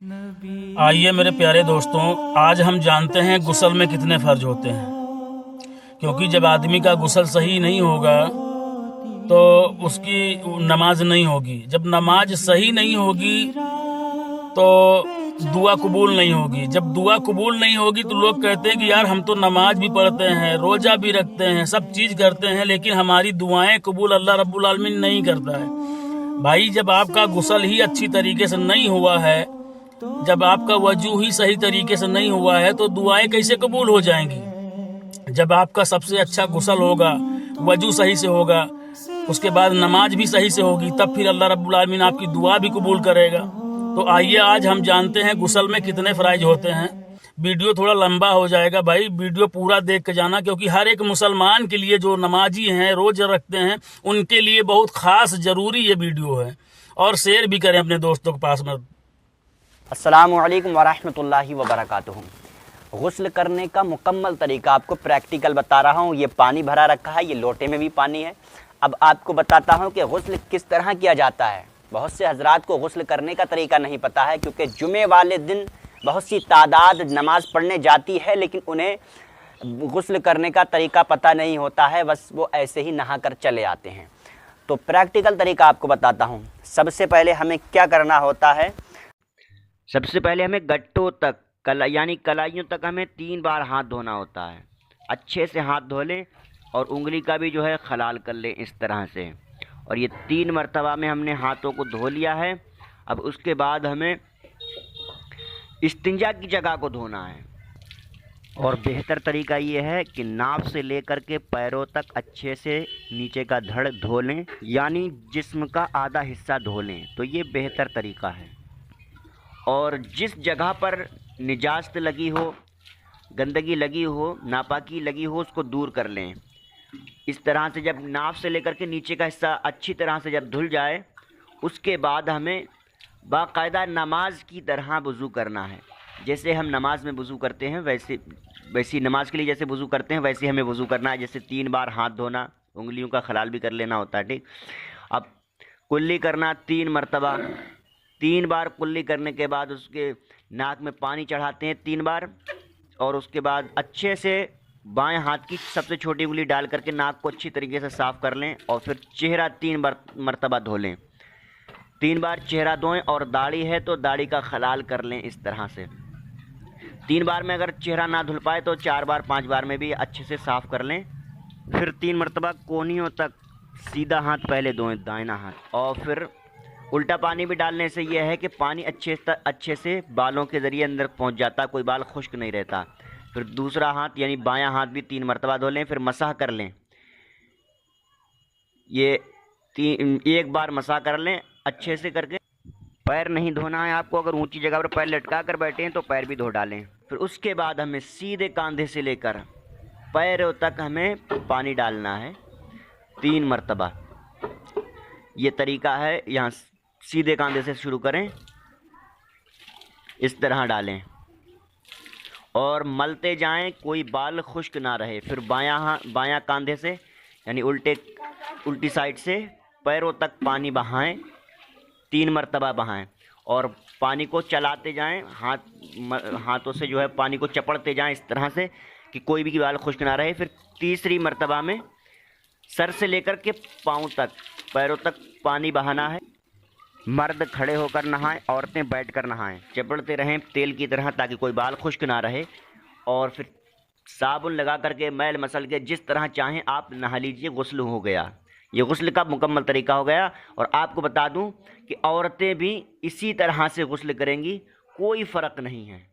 आइए मेरे प्यारे दोस्तों, आज हम जानते हैं गुस्ल में कितने फ़र्ज होते हैं। क्योंकि जब आदमी का गुस्ल सही नहीं होगा तो उसकी नमाज नहीं होगी। जब नमाज सही नहीं होगी तो दुआ कबूल नहीं होगी। जब दुआ कबूल नहीं होगी तो लोग कहते हैं कि यार हम तो नमाज भी पढ़ते हैं, रोज़ा भी रखते हैं, सब चीज़ करते हैं, लेकिन हमारी दुआएं कबूल अल्लाह रब्बुल आलमीन नहीं करता है। भाई, जब आपका गुस्ल ही अच्छी तरीके से नहीं हुआ है, जब आपका वजू ही सही तरीके से नहीं हुआ है तो दुआएं कैसे कबूल हो जाएंगी। जब आपका सबसे अच्छा गुस्ल होगा, वजू सही से होगा, उसके बाद नमाज भी सही से होगी, तब फिर अल्लाह रब्बुल आलमीन आपकी दुआ भी कबूल करेगा। तो आइए आज हम जानते हैं गुस्ल में कितने फ़राइज होते हैं। वीडियो थोड़ा लंबा हो जाएगा भाई, वीडियो पूरा देख के जाना, क्योंकि हर एक मुसलमान के लिए, जो नमाजी हैं, रोज़ रखते हैं, उनके लिए बहुत ख़ास ज़रूरी ये वीडियो है। और शेयर भी करें अपने दोस्तों के पास में। अस्सलामु अलैकुम वरहमतुल्लाहि वबरकातुहू। गुस्ल करने का मुकम्मल तरीका आपको प्रैक्टिकल बता रहा हूँ। ये पानी भरा रखा है, ये लोटे में भी पानी है। अब आपको बताता हूँ कि गुस्ल किस तरह किया जाता है। बहुत से हजरात को गुस्ल करने का तरीका नहीं पता है, क्योंकि जुमे वाले दिन बहुत सी तादाद नमाज़ पढ़ने जाती है, लेकिन उन्हें गुस्ल करने का तरीका पता नहीं होता है, बस वो ऐसे ही नहा कर चले आते हैं। तो प्रैक्टिकल तरीका आपको बताता हूँ। सबसे पहले हमें क्या करना होता है, सबसे पहले हमें गट्टों तक यानी कलाइयों तक हमें 3 बार हाथ धोना होता है। अच्छे से हाथ धो लें और उंगली का भी जो है खलाल कर लें इस तरह से। और ये 3 मरतबा में हमने हाथों को धो लिया है। अब उसके बाद हमें इस्तिंजा की जगह को धोना है। और बेहतर तरीका ये है कि नाभ से लेकर के पैरों तक अच्छे से नीचे का धड़ धो लें, यानी जिस्म का आधा हिस्सा धो लें। तो ये बेहतर तरीका है। और जिस जगह पर निजास्त लगी हो, गंदगी लगी हो, नापाकी लगी हो, उसको दूर कर लें। इस तरह से जब नाभ से लेकर के नीचे का हिस्सा अच्छी तरह से जब धुल जाए, उसके बाद हमें बाकायदा नमाज की तरह वज़ू करना है। जैसे हम नमाज में वज़ू करते हैं वैसी नमाज के लिए जैसे वज़ू करते हैं वैसे हमें वज़ू करना है। जैसे 3 बार हाथ धोना, उंगलियों का खलाल भी कर लेना होता है, ठीक। अब कुल्ली करना 3 मरतबा। 3 बार कुल्ली करने के बाद उसके नाक में पानी चढ़ाते हैं 3 बार। और उसके बाद अच्छे से बाएं हाथ की सबसे छोटी उंगली डाल करके नाक को अच्छी तरीके से साफ़ कर लें। और फिर चेहरा 3 मरतबा धो लें। 3 बार चेहरा धोएं। और दाढ़ी है तो दाढ़ी का खलाल कर लें इस तरह से। 3 बार में अगर चेहरा ना धुल पाए तो 4 बार 5 बार में भी अच्छे से साफ़ कर लें। फिर 3 मरतबा कोहनियों तक सीधा हाथ पहले धोएं, दाहिना हाथ। और फिर उल्टा पानी भी डालने से यह है कि पानी अच्छे से बालों के ज़रिए अंदर पहुंच जाता, कोई बाल खुश्क नहीं रहता। फिर दूसरा हाथ यानी बायां हाथ भी 3 मरतबा धो लें। फिर मसाह कर लें, ये 1 बार मसाह कर लें अच्छे से करके। पैर नहीं धोना है आपको, अगर ऊंची जगह पर पैर लटका कर बैठे हैं तो पैर भी धो डालें। फिर उसके बाद हमें सीधे कंधे से लेकर पैरों तक हमें पानी डालना है 3 मरतबा। ये तरीका है। यहाँ सीधे कंधे से शुरू करें, इस तरह डालें और मलते जाएं, कोई बाल खुश्क ना रहे। फिर बायां कंधे से यानी उल्टी साइड से पैरों तक पानी बहाएं, 3 मरतबा बहाएं। और पानी को चलाते जाएं, हाथों से जो है पानी को चपड़ते जाएं इस तरह से कि कोई भी बाल खुश्क ना रहे। फिर तीसरी मरतबा में सर से लेकर के पाँव तक, पैरों तक पानी बहाना है। मर्द खड़े होकर नहाएं, औरतें बैठकर नहाएं। चपड़ते रहें तेल की तरह ताकि कोई बाल खुश्क ना रहे। और फिर साबुन लगा करके मैल मसल के जिस तरह चाहें आप नहा लीजिए, गुस्ल हो गया। ये गुस्ल का मुकम्मल तरीका हो गया। और आपको बता दूं कि औरतें भी इसी तरह से गुस्ल करेंगी, कोई फ़र्क नहीं है।